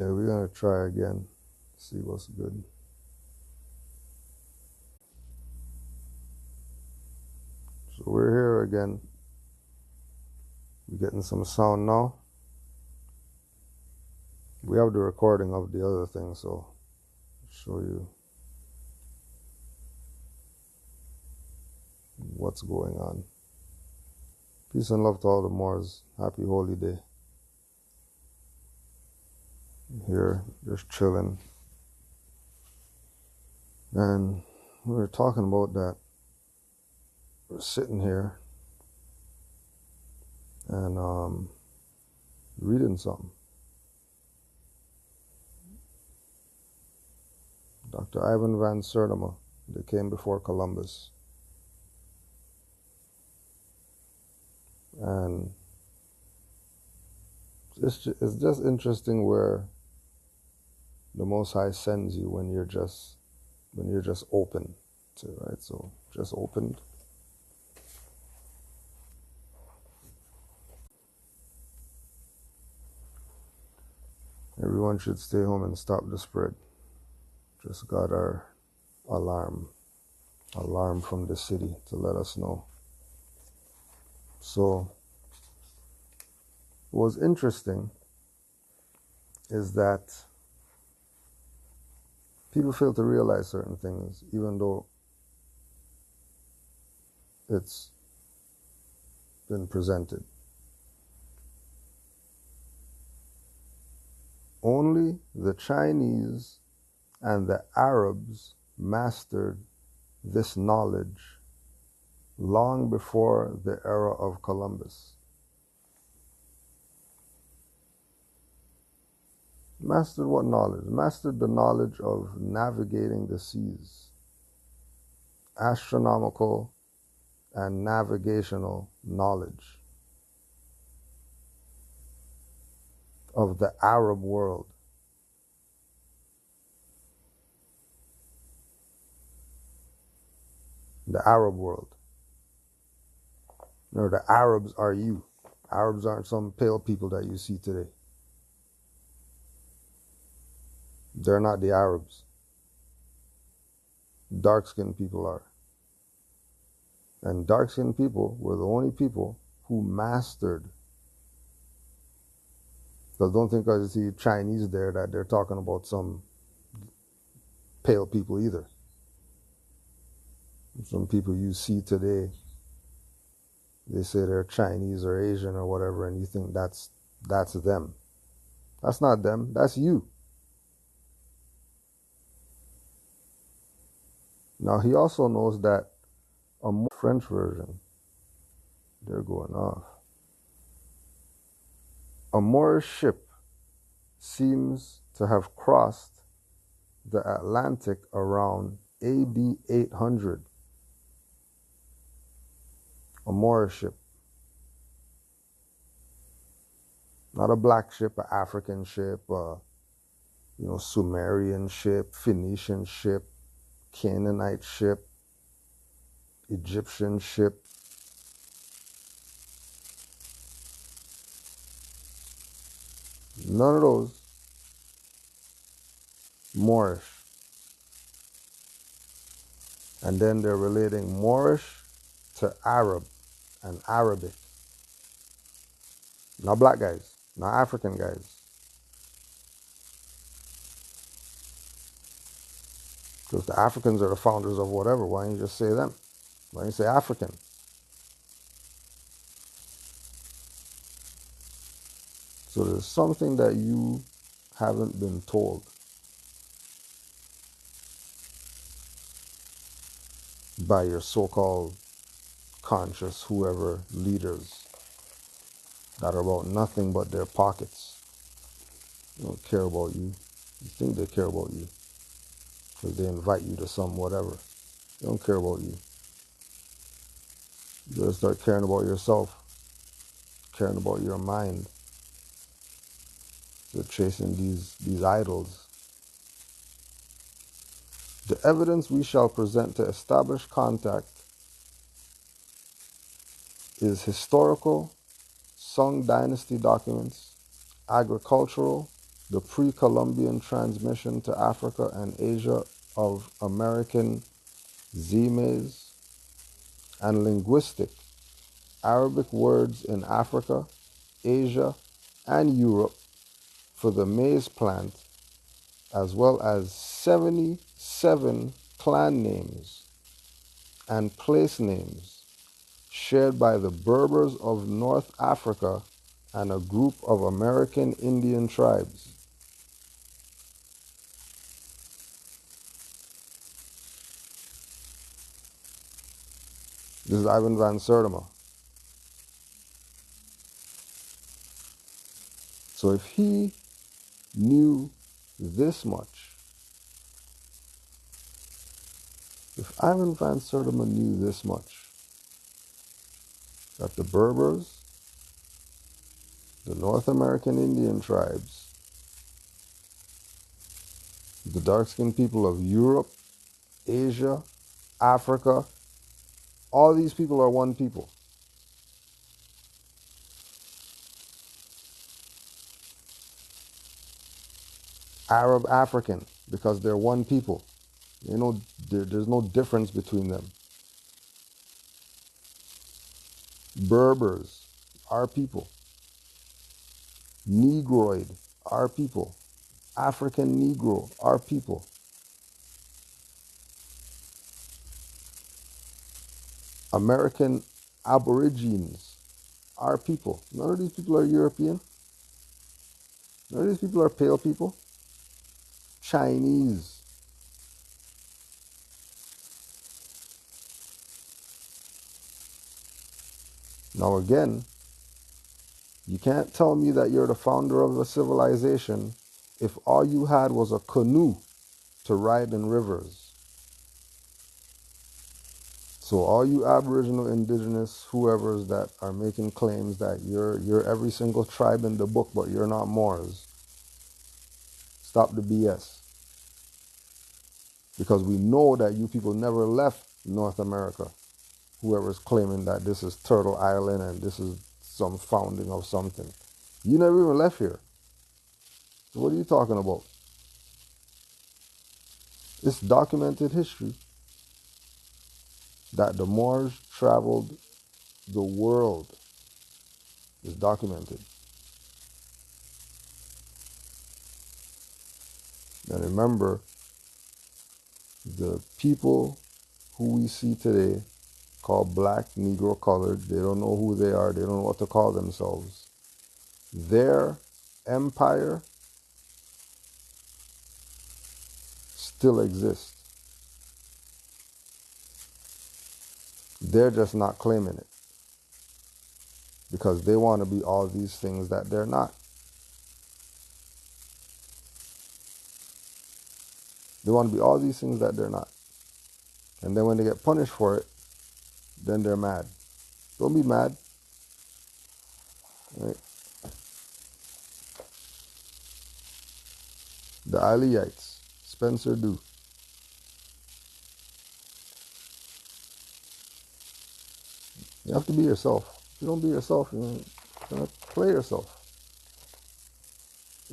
Yeah, we're gonna try again, see what's good. So we're here again. We're getting some sound now. We have the recording of the other thing, so I'll show you what's going on. Peace and love to all the Moors. Happy Holy Day. Here, just chilling. And we were talking about that. We're sitting here and reading something. Dr. Ivan van Sertima, they came before Columbus. And it's just interesting where the Most High sends you when you're just open to, right? So just opened. Everyone should stay home and stop the spread. Just got our alarm from the city to let us know. So what was interesting is that people fail to realize certain things, even though it's been presented. Only the Chinese and the Arabs mastered this knowledge long before the era of Columbus. Mastered what knowledge? Mastered the knowledge of navigating the seas, astronomical and navigational knowledge of the Arab world. The Arab world. No, the Arabs are you. Arabs aren't some pale people that you see today. They're not the Arabs. Dark-skinned people are. And dark-skinned people were the only people who mastered. Because don't think because you see Chinese there that they're talking about some pale people either. Some people you see today, they say they're Chinese or Asian or whatever, and you think that's them. That's not them. That's you. Now, he also knows that a French version, they're going off. A Moorish ship seems to have crossed the Atlantic around AD 800. A Moorish ship. Not a black ship, an African ship, Sumerian ship, Phoenician ship, Canaanite ship, Egyptian ship. None of those. Moorish. And then they're relating Moorish to Arab and Arabic. Not black guys, not African guys. Because the Africans are the founders of whatever. Why don't you just say them? Why don't you say African? So there's something that you haven't been told by your so-called conscious whoever leaders that are about nothing but their pockets. They don't care about you. You think they care about you because they invite you to some whatever. They don't care about you. You gotta start caring about yourself, caring about your mind. You're chasing these idols. The evidence we shall present to establish contact is historical, Sung dynasty documents, agricultural, the pre-Columbian transmission to Africa and Asia of American Z-maize, and linguistic Arabic words in Africa, Asia, and Europe for the maize plant, as well as 77 clan names and place names shared by the Berbers of North Africa and a group of American Indian tribes. This is Ivan van Sertima. So if he knew this much, if Ivan van Sertima knew this much, that the Berbers, the North American Indian tribes, the dark-skinned people of Europe, Asia, Africa, all these people are one people. Arab African, because they're one people. You know, there's no difference between them. Berbers, our people. Negroid, our people. African Negro, our people. American Aborigines, our people. None of these people are European. None of these people are pale people. Chinese. Now again, you can't tell me that you're the founder of a civilization if all you had was a canoe to ride in rivers. So all you Aboriginal, Indigenous, whoever's that are making claims that you're every single tribe in the book, but you're not Moors, stop the BS. Because we know that you people never left North America. Whoever's claiming that this is Turtle Island and this is some founding of something. You never even left here. So what are you talking about? It's documented history that the Moors traveled the world. It's documented. And remember, the people who we see today called black, Negro, colored, they don't know who they are, they don't know what to call themselves. Their empire still exists. They're just not claiming it because they want to be all these things that they're not. They want to be all these things that they're not. And then when they get punished for it, then they're mad. Don't be mad. Right? The Aliites, Spencer Du. You have to be yourself. If you don't be yourself, you're going to play yourself.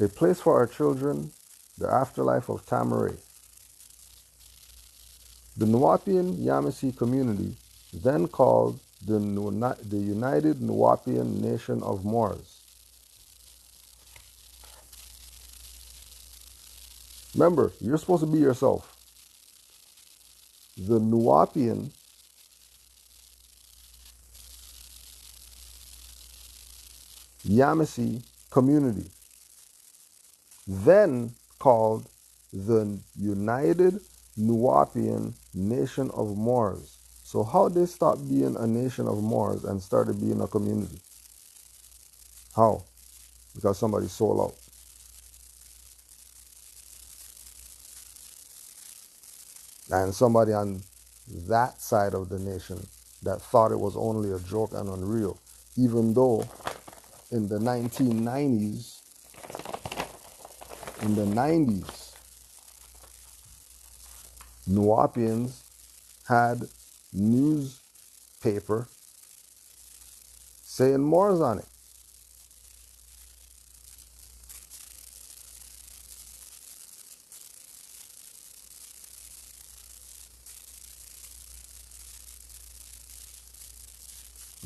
A place for our children, the afterlife of Tamaray. The Nuwaubian Yamasee community, then called the United Nuwaubian Nation of Moors. Remember, you're supposed to be yourself. The Nuwaubian Yamasee community, then called the United Nuwaubian Nation of Moors. So how they stopped being a nation of Moors and started being a community? How? Because somebody sold out. And somebody on that side of the nation that thought it was only a joke and unreal, even though in the 1990s, in the 90s, Nuwaubians had newspaper saying Moors on it.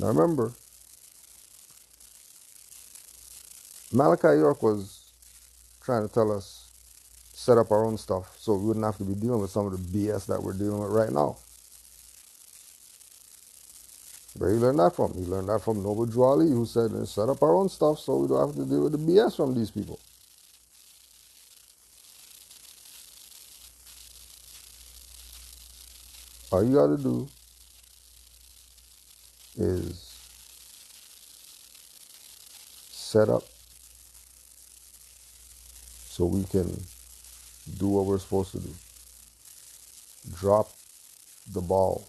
Now remember, Malachi York was trying to tell us set up our own stuff so we wouldn't have to be dealing with some of the BS that we're dealing with right now. Where he learned that from? He learned that from Noble Drew Ali, who said, set up our own stuff so we don't have to deal with the BS from these people. All you got to do is set up so we can do what we're supposed to do. Drop the ball.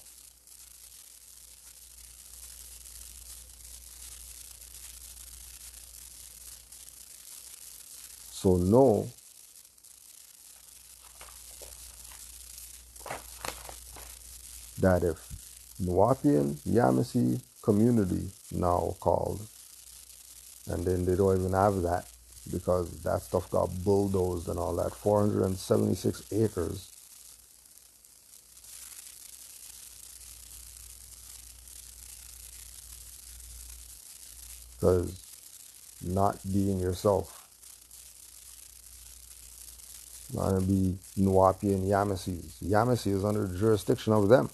So know that if Nuwapian Yamasee community, now called, and then they don't even have that because that stuff got bulldozed and all that, 476 acres. Because not being yourself, not going to be Nuwapian Yamasees. Yamasee is under the jurisdiction of them.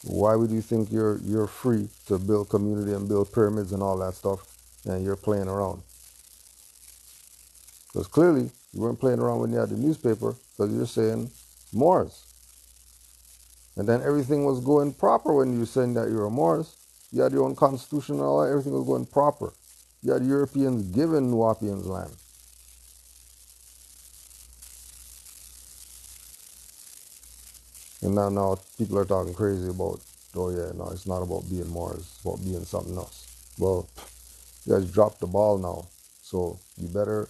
Why would you think you're free to build community and build pyramids and all that stuff and you're playing around? Because clearly you weren't playing around when you had the newspaper because you're saying Moors. And then everything was going proper when you were saying that you're a Moors. You had your own constitution and all that. Everything was going proper. You had Europeans giving Nuwapians land. And now people are talking crazy about, oh yeah, no, it's not about being Moors. It's about being something else. Well, you guys dropped the ball now. So you better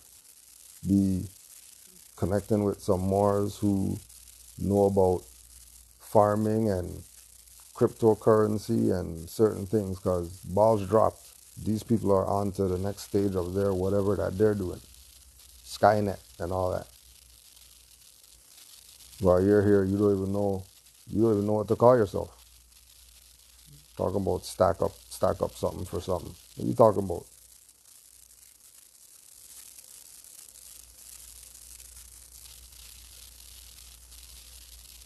be connecting with some Moors who know about farming and cryptocurrency and certain things, because balls dropped. These people are on to the next stage of their whatever that they're doing. Skynet and all that. While you're here, you don't even know what to call yourself. Talking about stack up something for something. What are you talking about?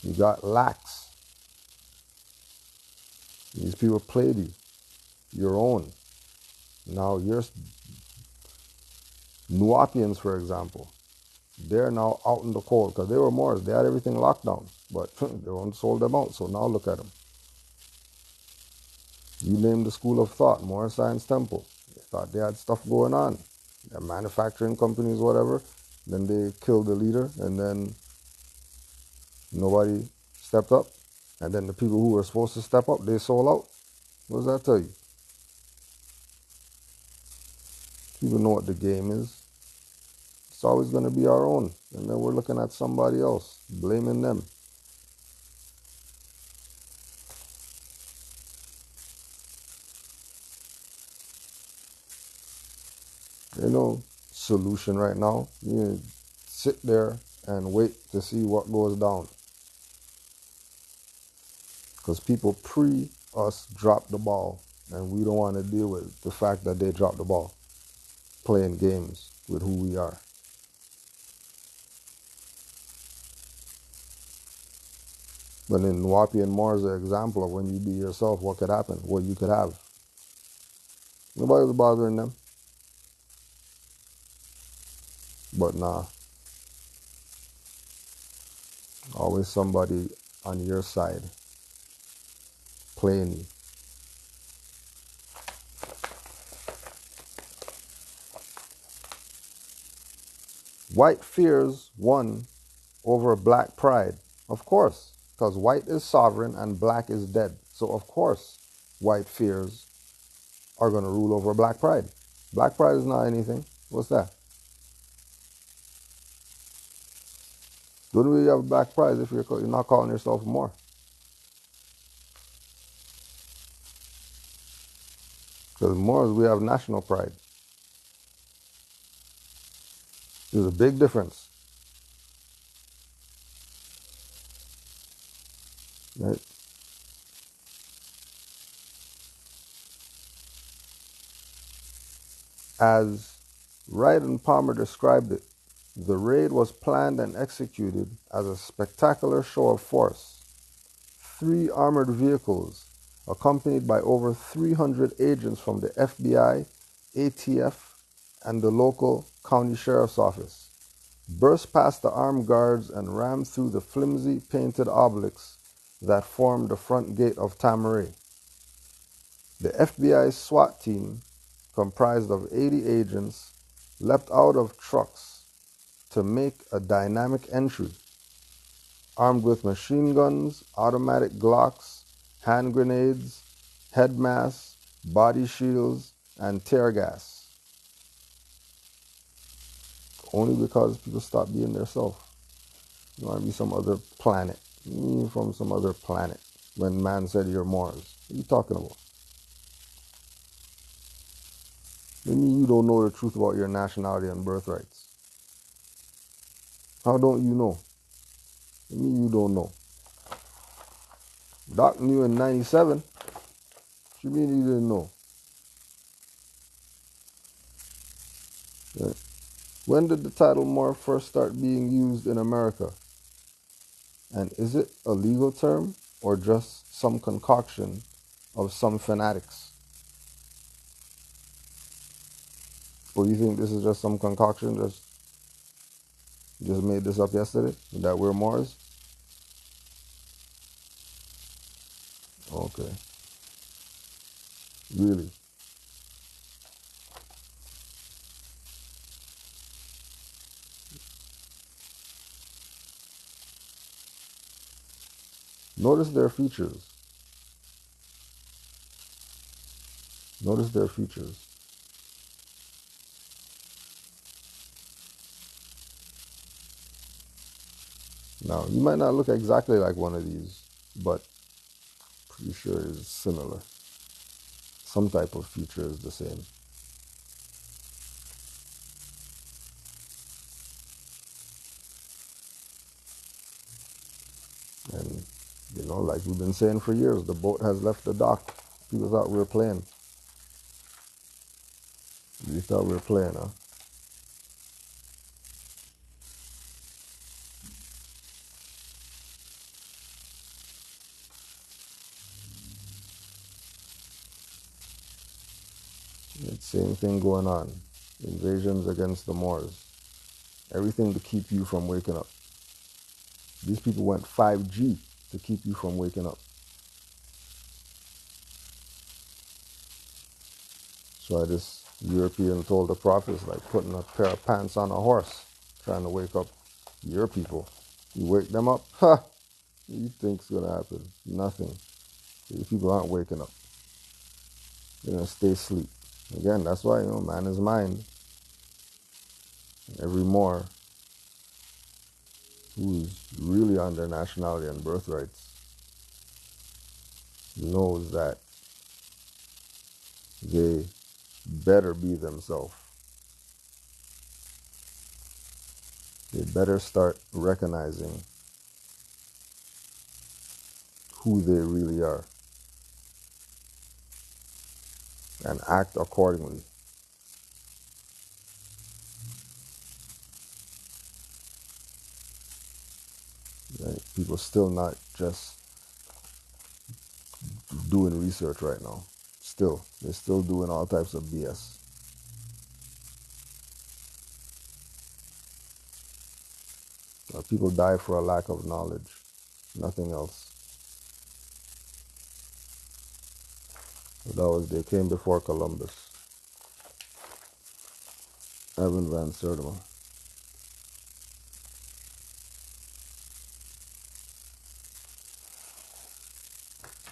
You got lax. These people played you. Your own. Now you're Nuwapians, for example. They're now out in the cold because they were Moors. They had everything locked down, but they won't sold them out. So now look at them. You name the school of thought, Moor Science Temple. They thought they had stuff going on. Their manufacturing companies, whatever. Then they killed the leader, and then nobody stepped up. And then the people who were supposed to step up, they sold out. What does that tell you? People know what the game is. It's always going to be our own. And then we're looking at somebody else, blaming them. There's no solution right now. You sit there and wait to see what goes down. Because people pre-us dropped the ball, and we don't want to deal with the fact that they dropped the ball, playing games with who we are. But in Nwapi and Moore is an example of when you be yourself, what could happen, what you could have. Nobody was bothering them. But nah, always somebody on your side playing you. White fears won over black pride. Of course, because white is sovereign and black is dead. So of course, white fears are going to rule over black pride. Black pride is not anything. What's that? Don't really have black pride if you're not calling yourself more. Because Moors, we have national pride. There's a big difference. Right? As Wright and Palmer described it, the raid was planned and executed as a spectacular show of force. 3 armored vehicles, accompanied by over 300 agents from the FBI, ATF, and the local county sheriff's office, burst past the armed guards and rammed through the flimsy painted obelisks that formed the front gate of Tamaray. The FBI's SWAT team, comprised of 80 agents, leapt out of trucks to make a dynamic entry, armed with machine guns, automatic Glocks, hand grenades, head masks, body shields, and tear gas. Only because people stopped being their self. You want to be some other planet. You're from some other planet. When man said you're Mars. What are you talking about? What do you mean you don't know the truth about your nationality and birthrights? How don't you know? What do you mean you don't know? Doc knew in 97. What you mean you didn't know? Yeah. When did the title Moor first start being used in America? And is it a legal term or just some concoction of some fanatics? Or you think this is just some concoction? Just made this up yesterday? That we're Moors? Okay. Really? Notice their features. Notice their features. Now, you might not look exactly like one of these, but pretty sure it's similar. Some type of feature is the same. And, like we've been saying for years, the boat has left the dock. People thought we were playing. You thought we were playing, huh? It's the same thing going on. Invasions against the Moors. Everything to keep you from waking up. These people went 5G to keep you from waking up. So this European told the prophets, like putting a pair of pants on a horse, trying to wake up your people. You wake them up, ha! What do you think's going to happen? Nothing. These people aren't waking up. They're going to stay asleep. Again, that's why, man is mind. Every Moor who's really on their nationality and birthrights knows that they better be themselves. They better start recognizing who they really are and act accordingly. Right? People still not just doing research right now. They're still doing all types of BS. People die for a lack of knowledge, nothing else. They came before Columbus. Evan Van Sertima.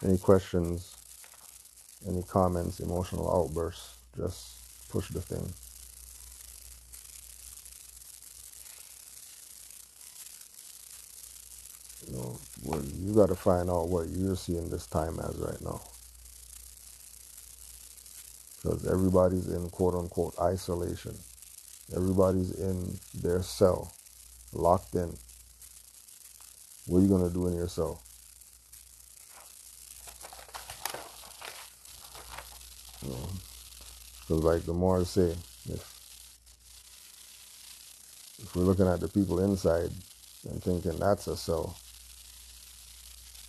Any questions, any comments, emotional outbursts, just push the thing. You got to find out what you're seeing this time as right now. Because everybody's in quote-unquote isolation. Everybody's in their cell, locked in. What are you going to do in your cell? Because like the Moors say, If we're looking at the people inside and thinking that's a cell,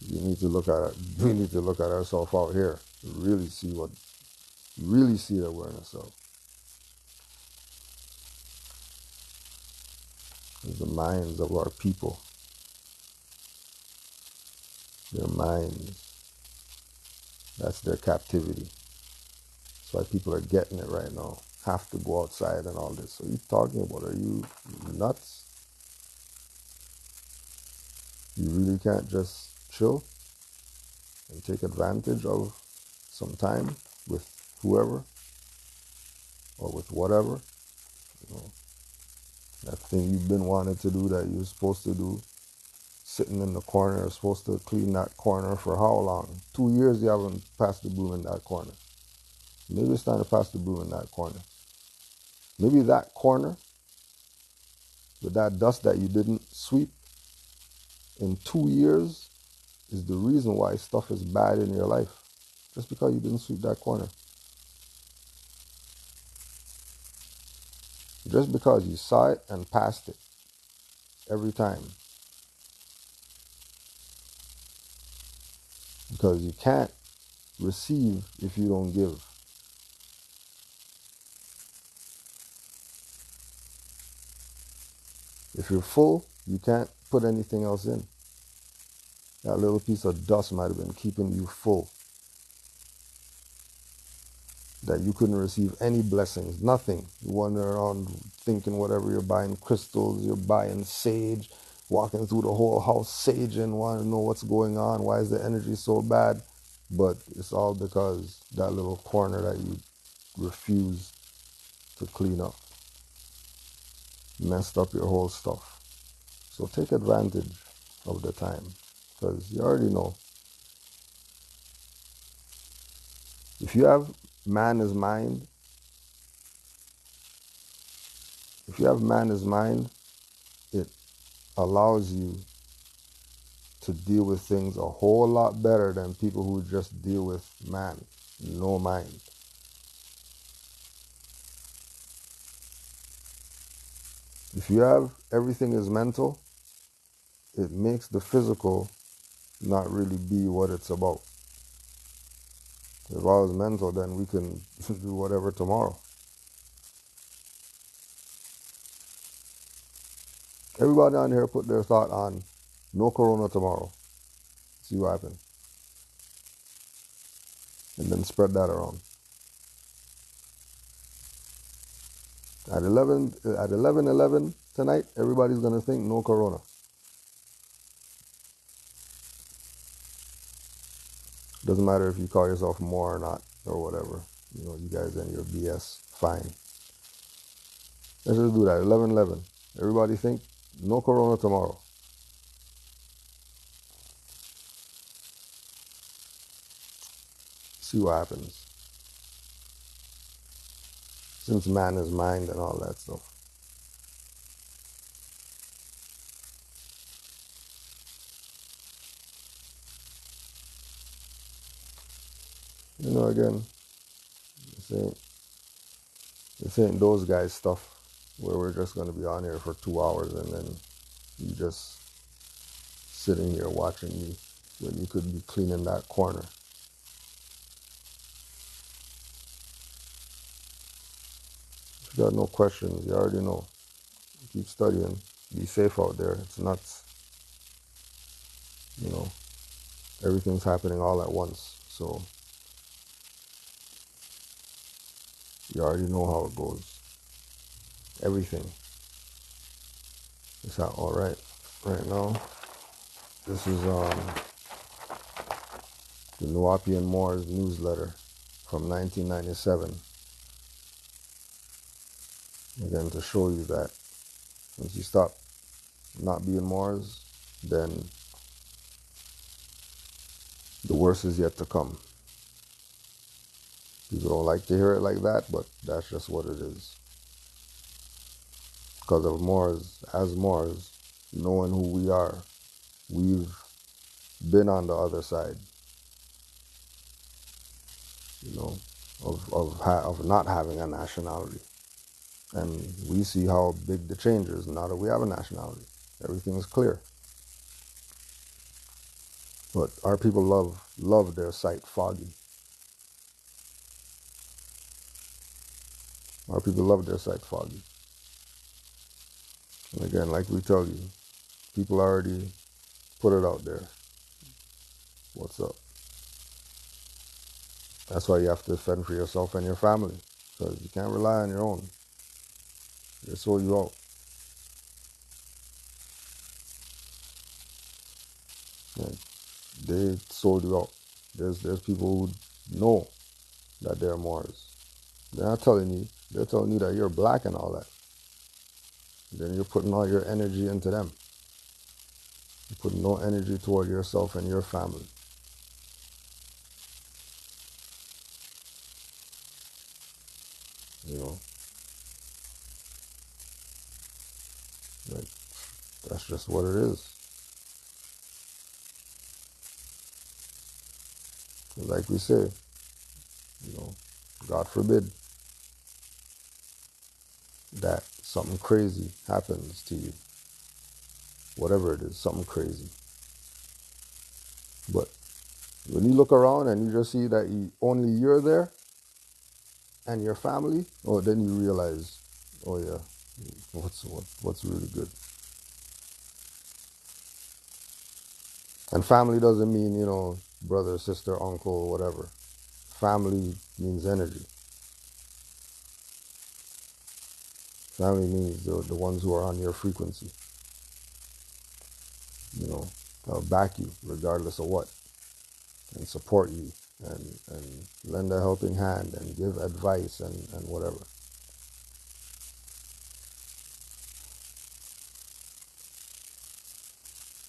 we need to look at ourselves out here to really see that we're in a cell. The minds of our people, their minds, that's their captivity. That's why people are getting it right now. Have to go outside and all this. So you're talking about, are you nuts? You really can't just chill and take advantage of some time with whoever or with whatever? You know, that thing you've been wanting to do that you're supposed to do, sitting in the corner, supposed to clean that corner for how long? 2 years you haven't passed the broom in that corner. Maybe it's time to pass the broom in that corner. Maybe that corner with that dust that you didn't sweep in 2 years is the reason why stuff is bad in your life. Just because you didn't sweep that corner. Just because you saw it and passed it every time. Because you can't receive if you don't give. If you're full, you can't put anything else in. That little piece of dust might have been keeping you full. That you couldn't receive any blessings, nothing. You wander around thinking whatever you're buying, crystals, you're buying sage, walking through the whole house saging, want to know what's going on, why is the energy so bad? But it's all because that little corner that you refuse to clean up messed up your whole stuff. So take advantage of the time, because you already know. If you have man is mind, it allows you to deal with things a whole lot better than people who just deal with man, no mind. If you have everything is mental, it makes the physical not really be what it's about. If I was mental, then we can do whatever tomorrow. Everybody on here put their thought on no corona tomorrow. See what happens. And then spread that around. At 11:11 tonight, everybody's going to think no corona. Doesn't matter if you call yourself more or not or whatever. You know, you guys and your BS, fine. Let's just do that. 11:11. Everybody think no corona tomorrow. See what happens. Since man is mind and all that stuff. You know, again, this ain't those guys stuff where we're just going to be on here for 2 hours and then you just sitting here watching me when you could be cleaning that corner. If you got no questions, you already know. Keep studying. Be safe out there. It's nuts. You know, everything's happening all at once. So you already know how it goes. Everything. It's out all right now. This is the Nuwapian Moors newsletter from 1997. Again, to show you that once you stop not being Moors, then the worst is yet to come. People don't like to hear it like that, but that's just what it is. Because of Moors, as Moors, knowing who we are, we've been on the other side, you know, of not having a nationality. And we see how big the change is now that we have a nationality. Everything's clear. But our people love their sight foggy. Our people love their sight foggy. And again, like we tell you, people already put it out there. What's up? That's why you have to fend for yourself and your family. Because you can't rely on your own. They sold you out. Like, they sold you out. There's people who know that they're Moors. They're not telling you. They're telling you that you're black and all that. Then you're putting all your energy into them. You're putting no energy toward yourself and your family. You know? Like, that's just what it is. Like we say, you know, God forbid that something crazy happens to you. Whatever it is, something crazy. But when you look around and you just see that only you're there and your family, oh, then you realize, oh yeah, what's really good. And family doesn't mean, you know, brother, sister, uncle, whatever. Family means energy. Family means the ones who are on your frequency. You know, they'll back you regardless of what, and support you, and lend a helping hand and give advice and whatever.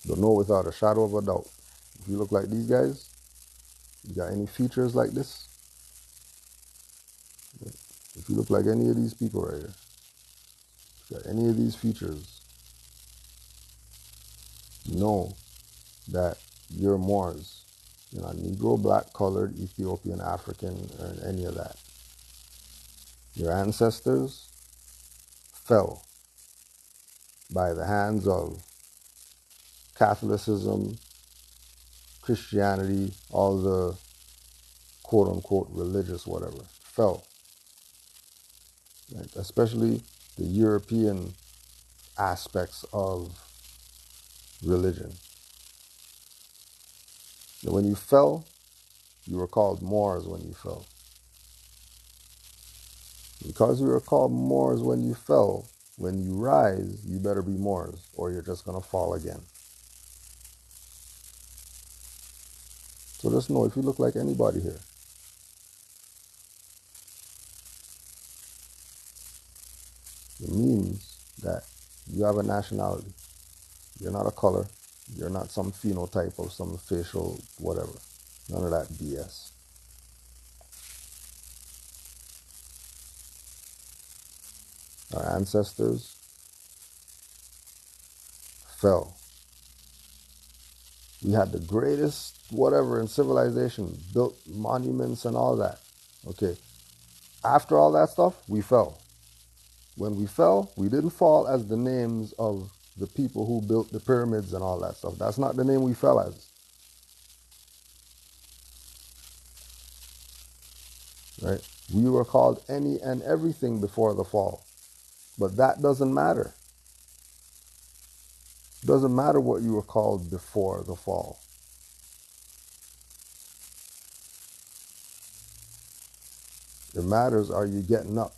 But know without a shadow of a doubt, if you look like these guys, you got any features like this? If you look like any of these people right here, if you got any of these features, know that you're Moors. You're not Negro, black, colored, Ethiopian, African, or any of that. Your ancestors fell by the hands of Catholicism, Christianity, all the quote-unquote religious whatever, fell. Right? Especially the European aspects of religion. And when you fell, you were called Moors when you fell. Because you were called Moors when you fell, when you rise, you better be Moors, or you're just going to fall again. So just know, if you look like anybody here, it means that you have a nationality. You're not a color. You're not some phenotype of some facial whatever. None of that BS. Our ancestors fell. We had the greatest whatever in civilization, built monuments and all that. Okay. After all that stuff, we fell. When we fell, we didn't fall as the names of the people who built the pyramids and all that stuff. That's not the name we fell as. Right? We were called any and everything before the fall. But that doesn't matter. It doesn't matter what you were called before the fall. It matters, are you getting up?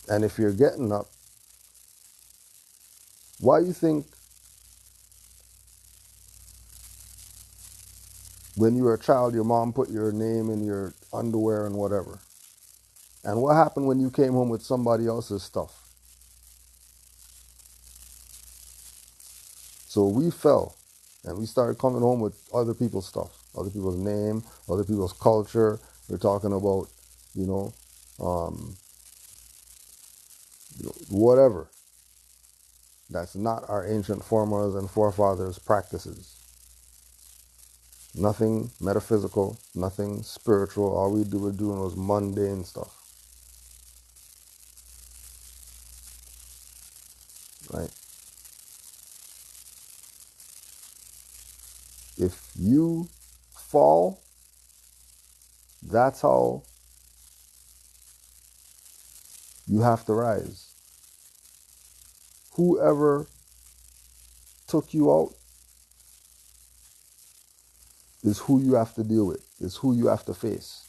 And if you're getting up, why do you think when you were a child, your mom put your name in your underwear and whatever? And what happened when you came home with somebody else's stuff? So we fell, and we started coming home with other people's stuff, other people's name, other people's culture. We're talking about, you know, whatever. That's not our ancient foremothers and forefathers' practices. Nothing metaphysical, nothing spiritual. All we were doing was mundane stuff. right? If you fall, that's how you have to rise. Whoever took you out is who you have to deal with, is who you have to face.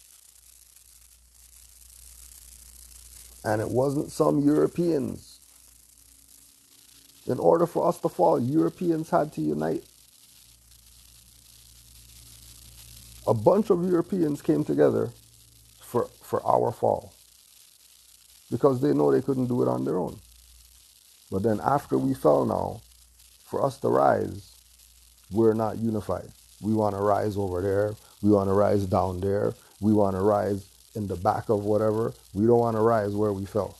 And it wasn't some Europeans. In order for us to fall, Europeans had to unite. A bunch of Europeans came together for our fall because they know they couldn't do it on their own. But then after we fell now, for us to rise, we're not unified. We want to rise over there. We want to rise down there. We want to rise in the back of whatever. We don't want to rise where we fell.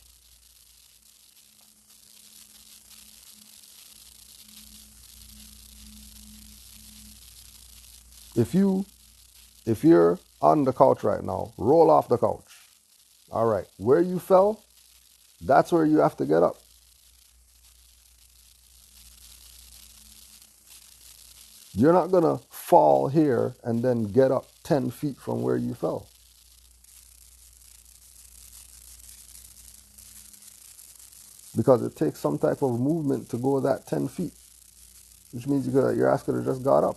If you're on the couch right now, roll off the couch. All right, where you fell, that's where you have to get up. You're not going to fall here and then get up 10 feet from where you fell. Because it takes some type of movement to go that 10 feet, which means your ass could have just got up.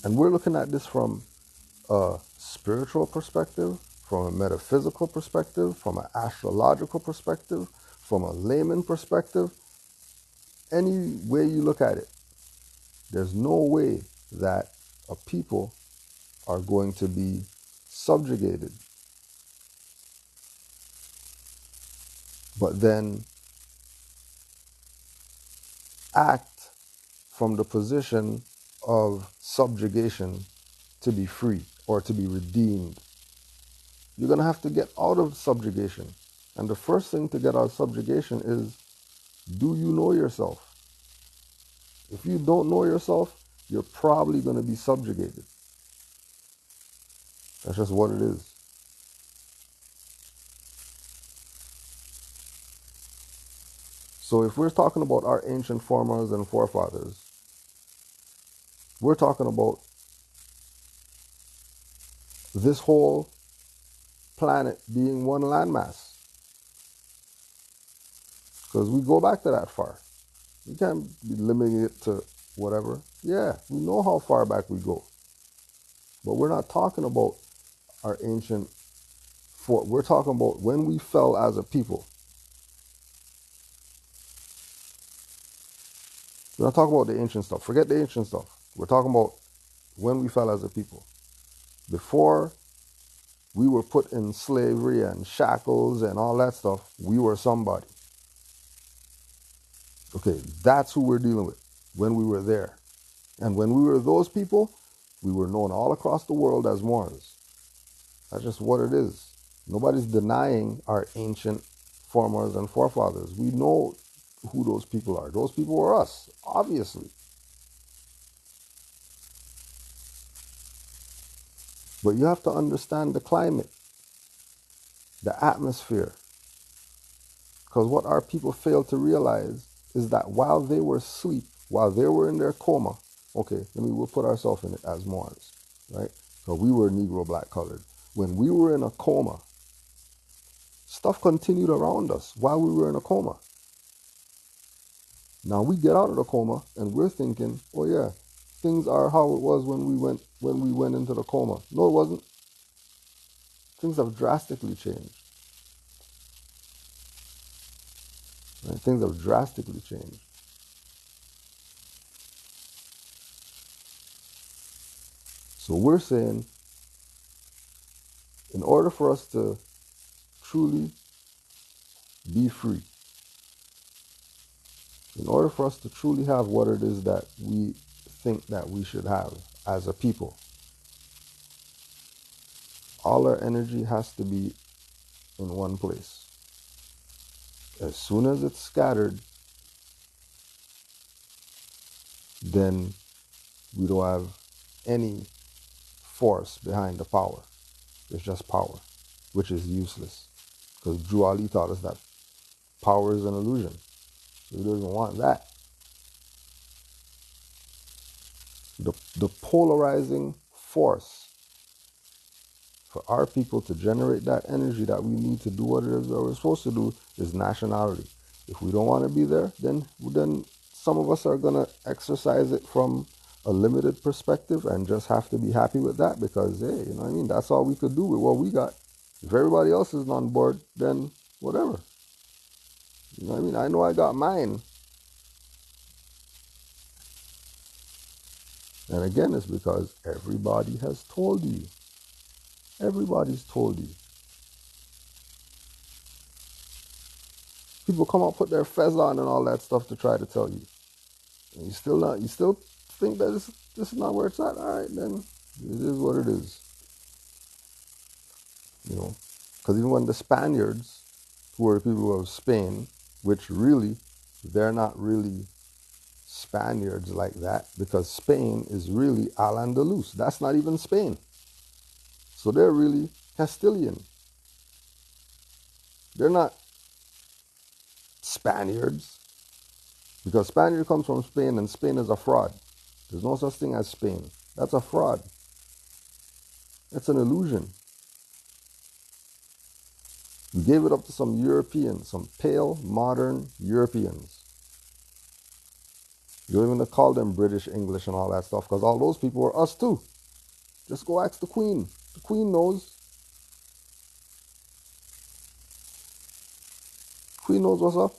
And we're looking at this from a spiritual perspective, from a metaphysical perspective, from an astrological perspective, from a layman perspective. Any way you look at it, there's no way that a people are going to be subjugated, but then act from the position of subjugation to be free or to be redeemed. You're going to have to get out of subjugation. And the first thing to get out of subjugation is, do you know yourself? If you don't know yourself, you're probably going to be subjugated. That's just what it is. So if we're talking about our ancient foremothers and forefathers, we're talking about this whole planet being one landmass. Because we go back to that far. You can't be limiting it to whatever. Yeah, we know how far back we go. But we're not talking about our ancient fort. We're talking about when we fell as a people. We're not talking about the ancient stuff. Forget the ancient stuff. We're talking about when we fell as a people. Before we were put in slavery and shackles and all that stuff, we were somebody. Okay, that's who we're dealing with when we were there. And when we were those people, we were known all across the world as Moors. That's just what it is. Nobody's denying our ancient foremothers and forefathers. We know who those people are. Those people were us, obviously. But you have to understand the climate, the atmosphere. Because what our people fail to realize is that while they were asleep, while they were in their coma, okay, we'll put ourselves in it as Moors, right? So we were Negro, black, colored. When we were in a coma, stuff continued around us while we were in a coma. Now we get out of the coma and we're thinking, oh yeah, things are how it was when we went into the coma. No, it wasn't. Things have drastically changed. Right? Things have drastically changed. So we're saying, in order for us to truly be free, in order for us to truly have what it is that we think that we should have as a people, all our energy has to be in one place. As soon as it's scattered, then we don't have any force behind the power. It's just power, which is useless. Because Drew Ali taught us that power is an illusion. So he doesn't want that. The polarizing force for our people to generate that energy that we need to do what it is that we're supposed to do is nationality. If we don't want to be there, then some of us are going to exercise it from a limited perspective and just have to be happy with that because, hey, you know what I mean? That's all we could do with what we got. If everybody else isn't on board, then whatever. You know what I mean? I know I got mine. And again, it's because everybody has told you. Everybody's told you. People come out, put their fez on and all that stuff to try to tell you. And you still think that this is not where it's at? All right, then it is what it is. You know, because even when the Spaniards, who are the people of Spain, which really, they're not really Spaniards like that because Spain is really Al-Andalus. That's not even Spain. So they're really Castilian. They're not Spaniards because Spaniard comes from Spain and Spain is a fraud. There's no such thing as Spain. That's a fraud. It's an illusion. We gave it up to some Europeans, some pale, modern Europeans. You don't even call them British, English, and all that stuff because all those people were us too. Just go ask the Queen. The Queen knows. Queen knows what's up.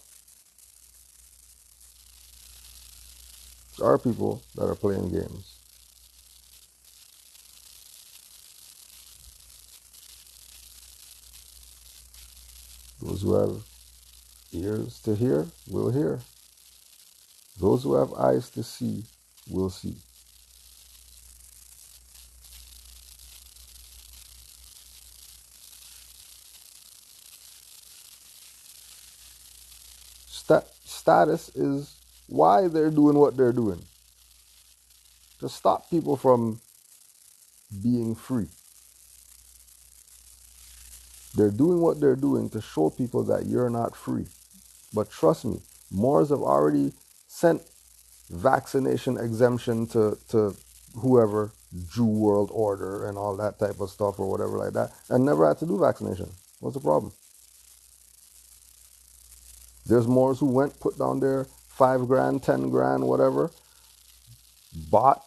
It's our people that are playing games. Those who have ears to hear will hear. Those who have eyes to see will see. Status is why they're doing what they're doing. To stop people from being free. They're doing what they're doing to show people that you're not free. But trust me, Moors have already sent vaccination exemption to whoever, Jew World Order and all that type of stuff or whatever like that, and never had to do vaccination. What's the problem? There's Moors who went, put down their 5 grand, 10 grand, whatever, bought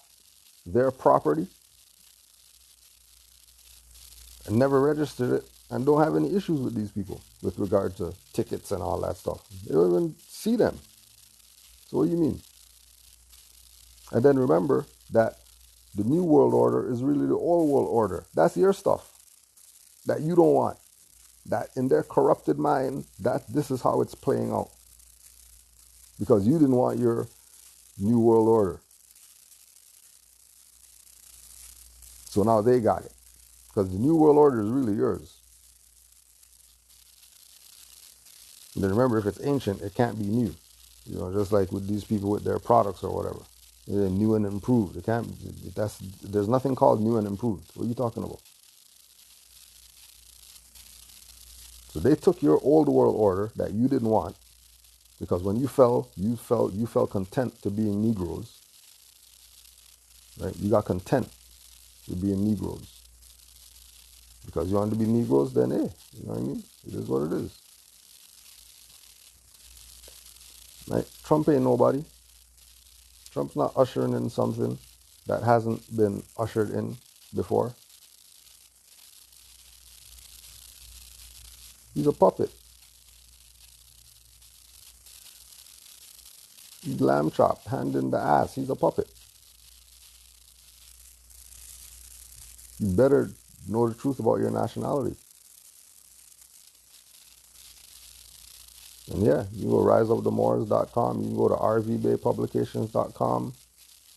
their property and never registered it and don't have any issues with these people with regard to tickets and all that stuff. They don't even see them. So what do you mean? And then remember that the New World Order is really the Old World Order. That's your stuff that you don't want. That in their corrupted mind, that this is how it's playing out. Because you didn't want your New World Order. So now they got it. Because the New World Order is really yours. And then remember, if it's ancient, it can't be new. You know, just like with these people with their products or whatever. They're new and improved. It can't. There's nothing called new and improved. What are you talking about? So they took your old world order that you didn't want, because when you felt content to being Negroes. Right? You got content with being Negroes. Because you wanted to be Negroes, then hey, you know what I mean? It is what it is. Right? Trump ain't nobody. Trump's not ushering in something that hasn't been ushered in before. He's a puppet. He's lamb chop, hand in the ass. He's a puppet. You better know the truth about your nationality. And yeah, you can go riseofthemoors.com. You can go to rvbaypublications.com.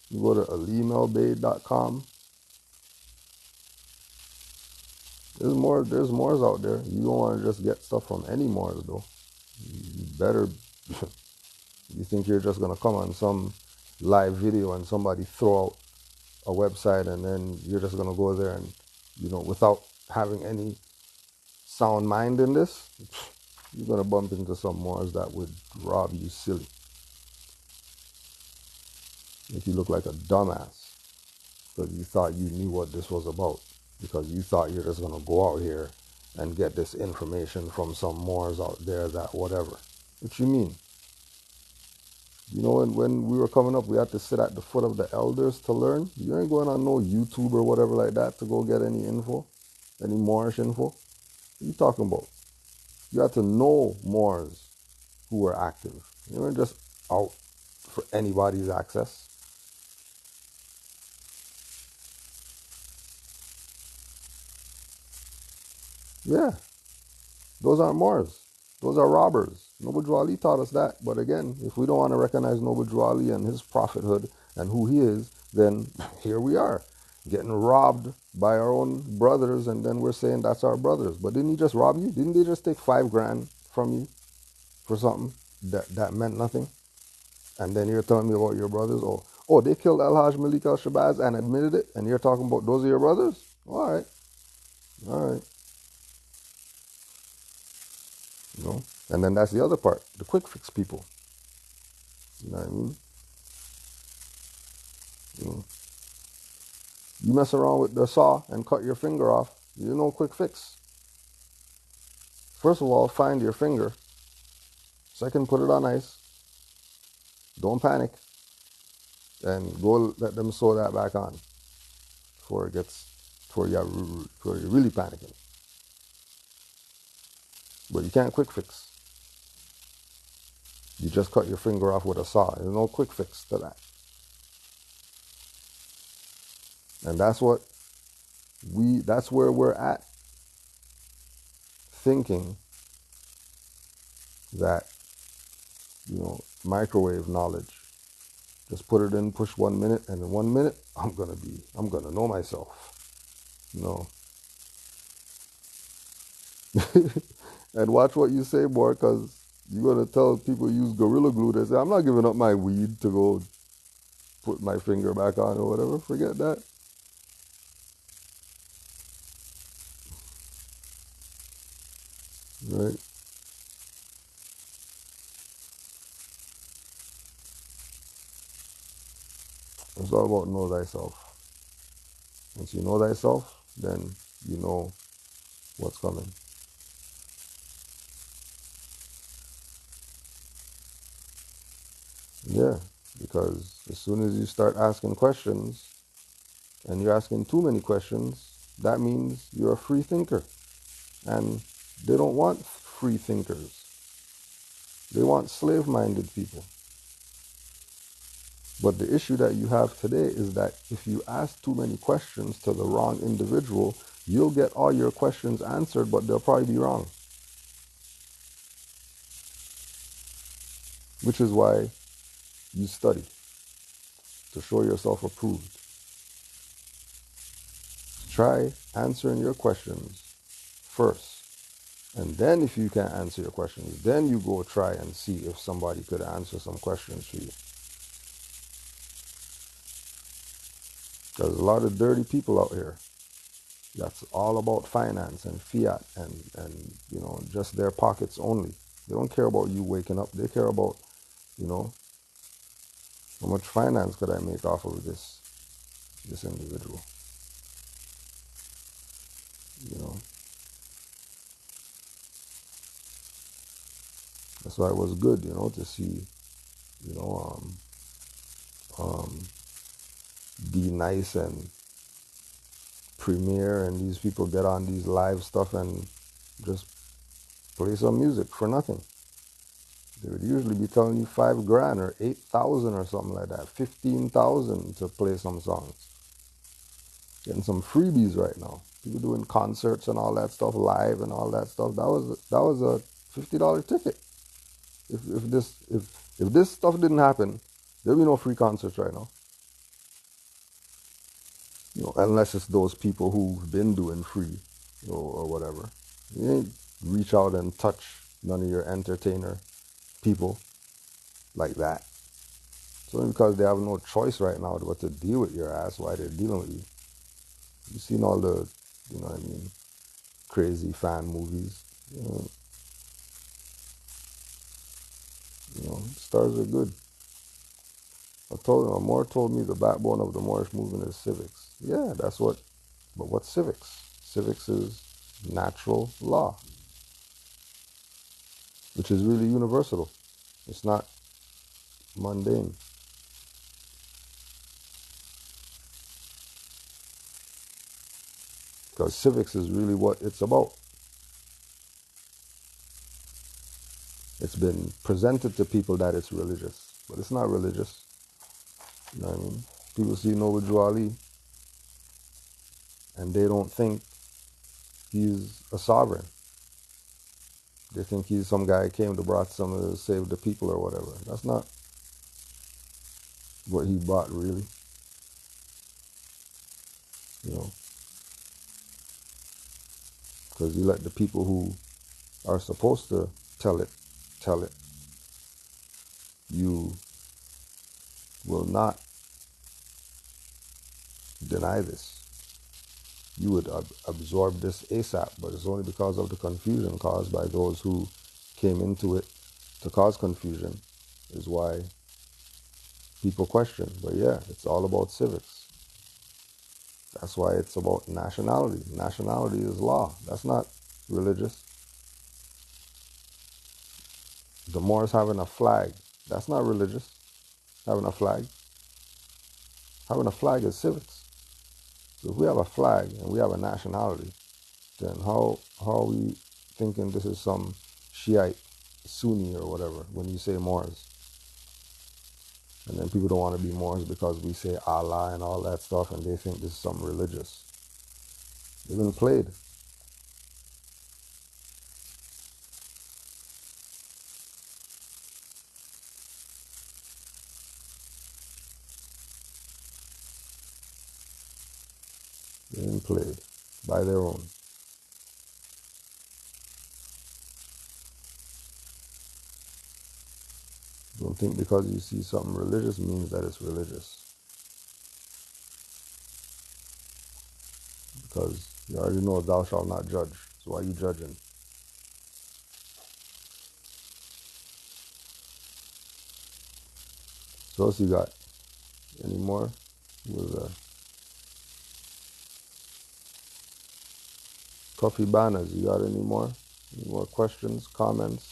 You can go to alimelbay.com. There's Moors out there. You don't want to just get stuff from any Moors though. You better. You think you're just gonna come on some live video and somebody throw out a website and then you're just gonna go there and, you know, without having any sound mind in this, you're going to bump into some Moors that would rob you silly. Make you look like a dumbass because you thought you knew what this was about. Because you thought you're just going to go out here and get this information from some Moors out there that whatever. What you mean? You know, when we were coming up, we had to sit at the foot of the elders to learn. You ain't going on no YouTube or whatever like that to go get any info, any Moorish info. What are you talking about? You had to know Moors who were active. You weren't just out for anybody's access. Yeah, those aren't Moors. Those are robbers. Noble Ali taught us that. But again, if we don't want to recognize Noble Ali and his prophethood and who he is, then here we are, getting robbed by our own brothers, and then we're saying that's our brothers. But didn't he just rob you? Didn't they just take $5,000 from you for something that meant nothing? And then you're telling me about your brothers? Oh, they killed El Hajj Malik al-Shabazz and admitted it, and you're talking about those are your brothers? All right. You know? And then that's the other part, the quick fix people. You know what I mean? You know, you mess around with the saw and cut your finger off, you know, quick fix. First of all, find your finger. Second, put it on ice. Don't panic. And go let them sew that back on before you're really panicking. But you can't quick fix. You just cut your finger off with a saw. There's no quick fix to that. And that's where we're at. Thinking that, you know, microwave knowledge. Just put it in, push 1 minute, and in 1 minute, I'm gonna know myself. No. And watch what you say, boy, because you're gonna tell people use Gorilla Glue. They say, I'm not giving up my weed to go put my finger back on or whatever. Forget that. Right? It's all about know thyself. Once you know thyself, then you know what's coming. Yeah, because as soon as you start asking questions, and you're asking too many questions, that means you're a free thinker. And they don't want free thinkers. They want slave-minded people. But the issue that you have today is that if you ask too many questions to the wrong individual, you'll get all your questions answered, but they'll probably be wrong. Which is why you study, to show yourself approved. Try answering your questions first. And then if you can't answer your questions, then you go try and see if somebody could answer some questions for you. There's a lot of dirty people out here. That's all about finance and fiat and you know, just their pockets only. They don't care about you waking up. They care about, you know, how much finance could I make off of this individual. You know. That's why it was good, you know, to see, you know, Be Nice and Premiere and these people get on these live stuff and just play some music for nothing. They would usually be telling you $5,000 or 8,000 or something like that, 15,000 to play some songs. Getting some freebies right now. People doing concerts and all that stuff live and all that stuff. That was a $50 ticket. If this stuff didn't happen, there'd be no free concerts right now. You know, unless it's those people who've been doing free, or whatever. You ain't reach out and touch none of your entertainer people like that. It's only because they have no choice right now but to deal with your ass. Why they're dealing with you. You've seen all the, you know what I mean, crazy fan movies. Stars are good. Moore told me the backbone of the Moorish movement is civics. Yeah, but what's civics? Civics is natural law, which is really universal. It's not mundane. Because civics is really what it's about. It's been presented to people that it's religious, but it's not religious. You know what I mean? People see Noble Drew Ali and they don't think he's a sovereign. They think he's some guy who came to brought some to save the people or whatever. That's not what he brought really. Because you let the people who are supposed to tell it. You will not deny this. You would absorb this ASAP, but it's only because of the confusion caused by those who came into it to cause confusion is why people question. But yeah, it's all about civics. That's why it's about nationality. Nationality is law. That's not religious. The Moors having a flag, that's not religious. Having a flag. Having a flag is civics. So if we have a flag and we have a nationality, then how are we thinking this is some Shiite, Sunni or whatever when you say Moors? And then people don't want to be Moors because we say Allah and all that stuff and they think this is something religious. They've been played. They've been played by their own. Don't think because you see something religious means that it's religious. Because you already know thou shalt not judge. So why are you judging? So what else you got? Any more? Coffee banners, you got any more? Any more questions, comments?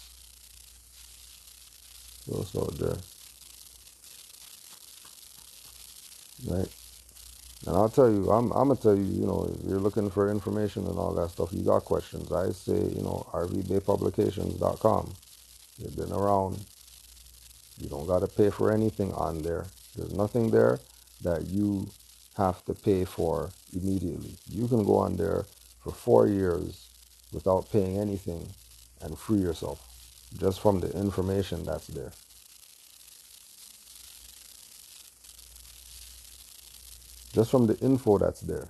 What else out there? Right? And I'll tell you, I'm gonna tell you, if you're looking for information and all that stuff, you got questions. I say, rvbaypublications.com. They've been around. You don't gotta pay for anything on there. There's nothing there that you have to pay for immediately. You can go on there for 4 years without paying anything and free yourself just from the information that's there. Just from the info that's there.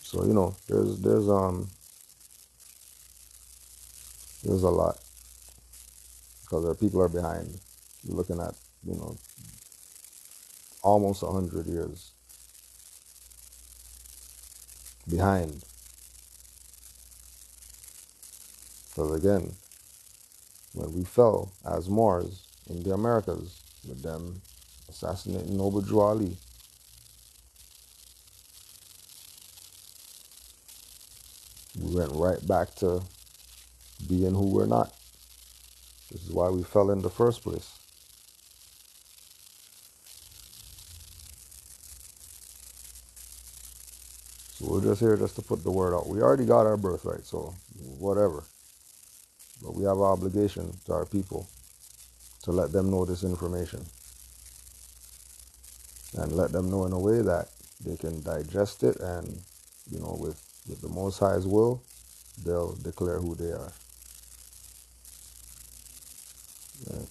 So, there's a lot. Because our people are behind. You're looking at, almost 100 years behind. Because again, when we fell as Moors in the Americas with them assassinating Noble Drew Ali, we went right back to being who we're not. This is why we fell in the first place. So we're just here just to put the word out. We already got our birthright, so whatever. But we have an obligation to our people to let them know this information. And let them know in a way that they can digest it and, with the Most High's will, they'll declare who they are. Right.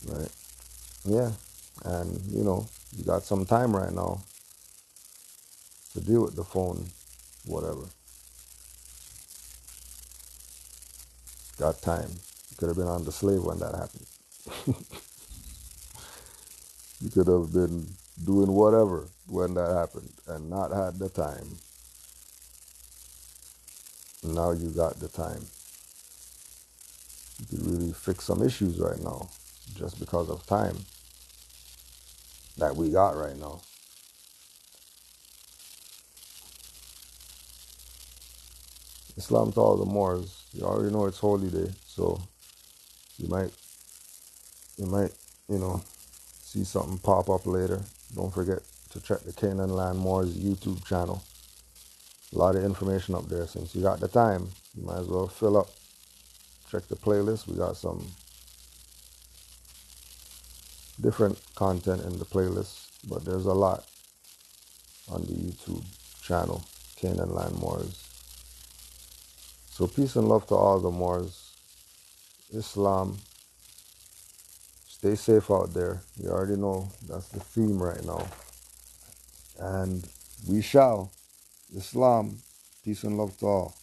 Right. Yeah. And, you got some time right now to deal with the phone, whatever. Got time. You could have been on the slave when that happened. You could have been doing whatever when that happened and not had the time. Now you got the time. You could really fix some issues right now just because of time that we got right now. Islam to all the Moors. You already know it's holy day, so you might, you might, see something pop up later. Don't forget to check the Canaanland Moors YouTube channel. A lot of information up there. Since you got the time, you might as well fill up. Check the playlist. We got some different content in the playlist, but there's a lot on the YouTube channel, Canaanland Moors. So peace and love to all the Moors. Islam. Stay safe out there. You already know that's the theme right now. And we shall. Islam. Peace and love to all.